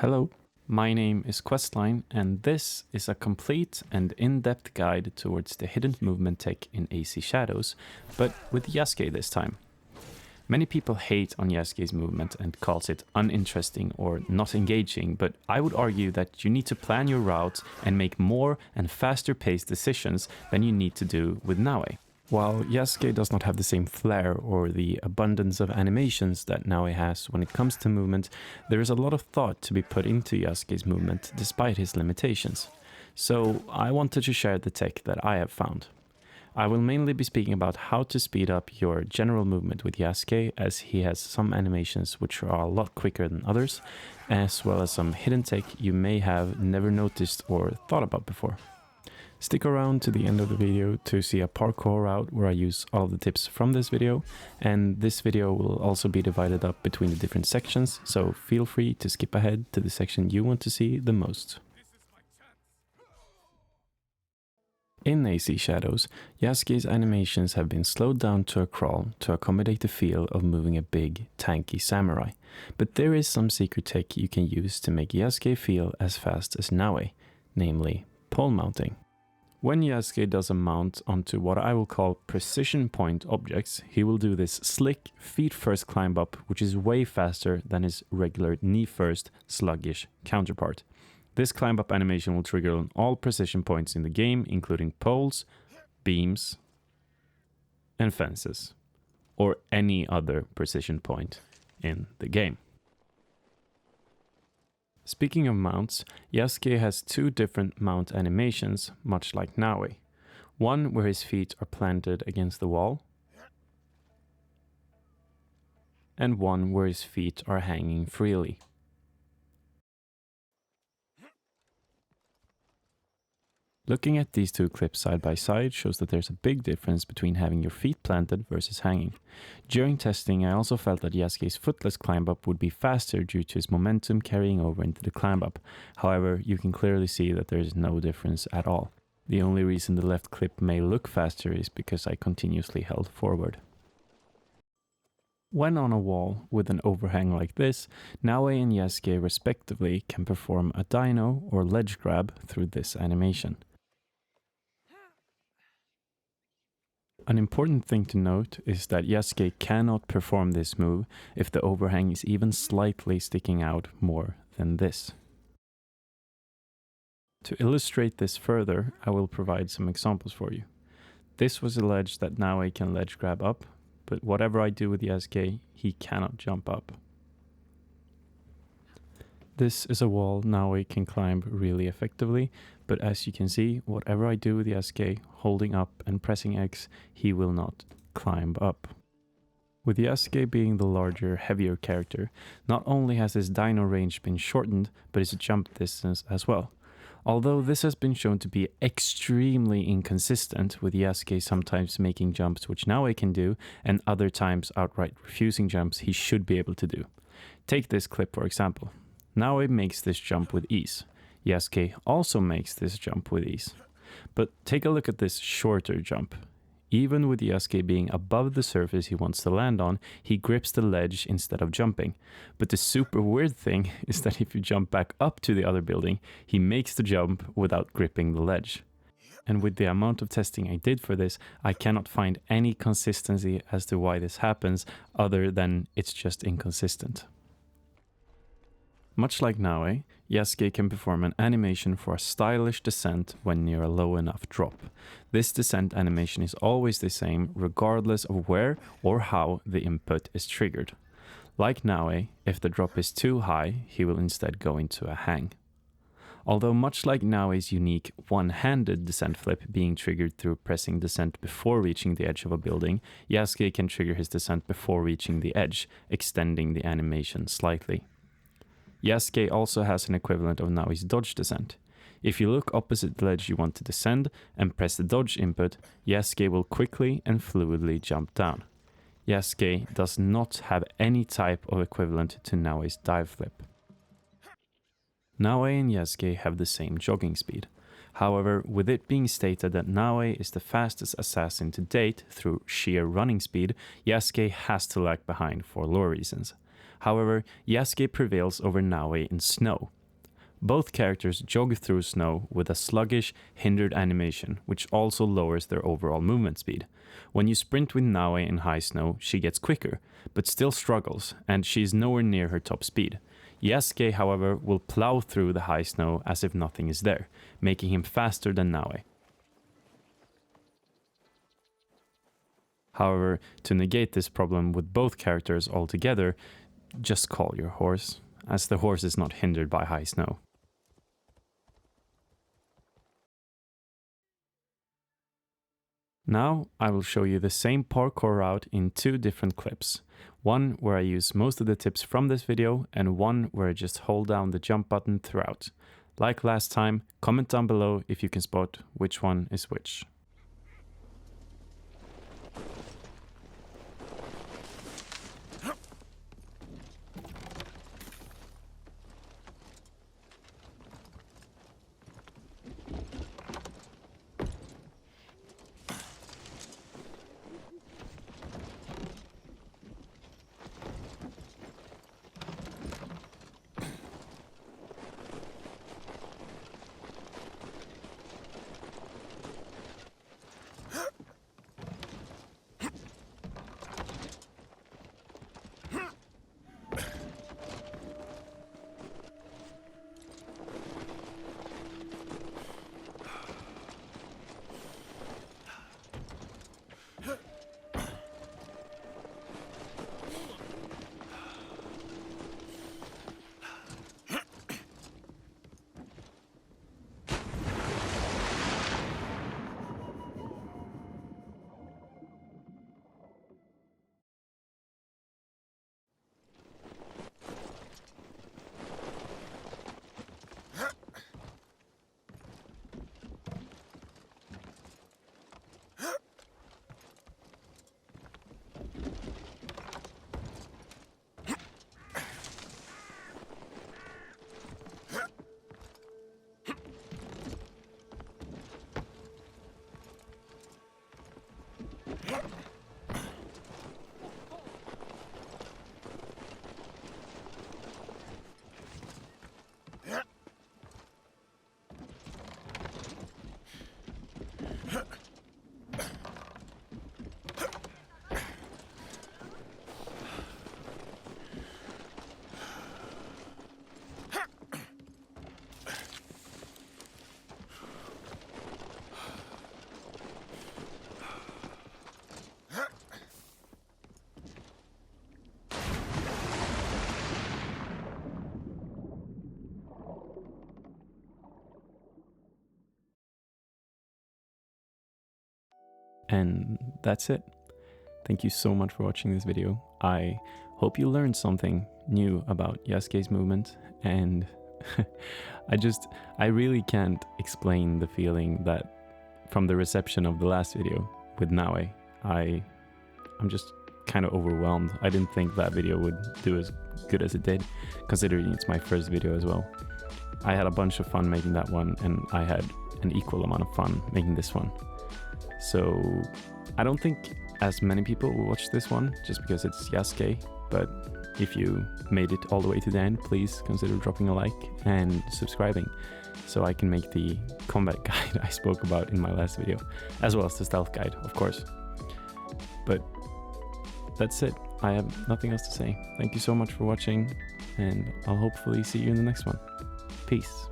Hello, my name is Questline, and this is a complete and in-depth guide towards the hidden movement tech in AC Shadows, but with Yasuke this time. Many people hate on Yasuke's movement and calls it uninteresting or not engaging, but I would argue that you need to plan your routes and make more and faster paced decisions than you need to do with Naoe. While Yasuke does not have the same flair or the abundance of animations that Naoe has when it comes to movement, there is a lot of thought to be put into Yasuke's movement despite his limitations. So I wanted to share the tech that I have found. I will mainly be speaking about how to speed up your general movement with Yasuke, as he has some animations which are a lot quicker than others, as well as some hidden tech you may have never noticed or thought about before. Stick around to the end of the video to see a parkour route where I use all of the tips from this video, and this video will also be divided up between the different sections, so feel free to skip ahead to the section you want to see the most. In AC Shadows, Yasuke's animations have been slowed down to a crawl to accommodate the feel of moving a big, tanky samurai, but there is some secret tech you can use to make Yasuke feel as fast as Naoe, namely pole mounting. When Yasuke does a mount onto what I will call precision point objects, he will do this slick feet first climb up, which is way faster than his regular knee first sluggish counterpart. This climb up animation will trigger on all precision points in the game, including poles, beams, and fences, or any other precision point in the game. Speaking of mounts, Yasuke has two different mount animations, much like Naoe. One where his feet are planted against the wall, and one where his feet are hanging freely. Looking at these two clips side by side shows that there's a big difference between having your feet planted versus hanging. During testing, I also felt that Yasuke's footless climb up would be faster due to his momentum carrying over into the climb up. However, you can clearly see that there is no difference at all. The only reason the left clip may look faster is because I continuously held forward. When on a wall with an overhang like this, Naoe and Yasuke respectively can perform a dyno or ledge grab through this animation. An important thing to note is that Yasuke cannot perform this move if the overhang is even slightly sticking out more than this. To illustrate this further, I will provide some examples for you. This was a ledge that Naoe can ledge grab up, but whatever I do with Yasuke, he cannot jump up. This is a wall Naoe can climb really effectively, but as you can see, whatever I do with Yasuke, holding up and pressing X, he will not climb up. With Yasuke being the larger, heavier character, not only has his Dyno Range been shortened, but his jump distance as well. Although this has been shown to be extremely inconsistent, with Yasuke sometimes making jumps which Naoe can do, and other times outright refusing jumps he should be able to do. Take this clip for example. Naoe makes this jump with ease. Yasuke also makes this jump with ease. But take a look at this shorter jump. Even with Yasuke being above the surface he wants to land on, he grips the ledge instead of jumping. But the super weird thing is that if you jump back up to the other building, he makes the jump without gripping the ledge. And with the amount of testing I did for this, I cannot find any consistency as to why this happens, other than it's just inconsistent. Much like Naoe, Yasuke can perform an animation for a stylish descent when near a low enough drop. This descent animation is always the same regardless of where or how the input is triggered. Like Naoe, if the drop is too high, he will instead go into a hang. Although much like Naoe's unique one-handed descent flip being triggered through pressing descent before reaching the edge of a building, Yasuke can trigger his descent before reaching the edge, extending the animation slightly. Yasuke also has an equivalent of Naoe's dodge descent. If you look opposite the ledge you want to descend and press the dodge input, Yasuke will quickly and fluidly jump down. Yasuke does not have any type of equivalent to Naoe's dive flip. Naoe and Yasuke have the same jogging speed. However, with it being stated that Naoe is the fastest assassin to date through sheer running speed, Yasuke has to lag behind for lore reasons. However, Yasuke prevails over Naoe in snow. Both characters jog through snow with a sluggish, hindered animation, which also lowers their overall movement speed. When you sprint with Naoe in high snow, she gets quicker, but still struggles, and she is nowhere near her top speed. Yasuke, however, will plow through the high snow as if nothing is there, making him faster than Naoe. However, to negate this problem with both characters altogether, just call your horse, as the horse is not hindered by high snow. Now I will show you the same parkour route in two different clips. One where I use most of the tips from this video and one where I just hold down the jump button throughout. Like last time, comment down below if you can spot which one is which. And that's it. Thank you so much for watching this video. I hope you learned something new about Yasuke's movement, and I really can't explain the feeling that from the reception of the last video with Naoe. I'm just kind of overwhelmed. I didn't think that video would do as good as it did, considering it's my first video as well. I had a bunch of fun making that one, and I had an equal amount of fun making this one. So I don't think as many people will watch this one just because it's Yasuke, but if you made it all the way to the end, please consider dropping a like and subscribing so I can make the combat guide I spoke about in my last video, as well as the stealth guide, of course. But that's it. I have nothing else to say. Thank you so much for watching, and I'll hopefully see you in the next one. Peace.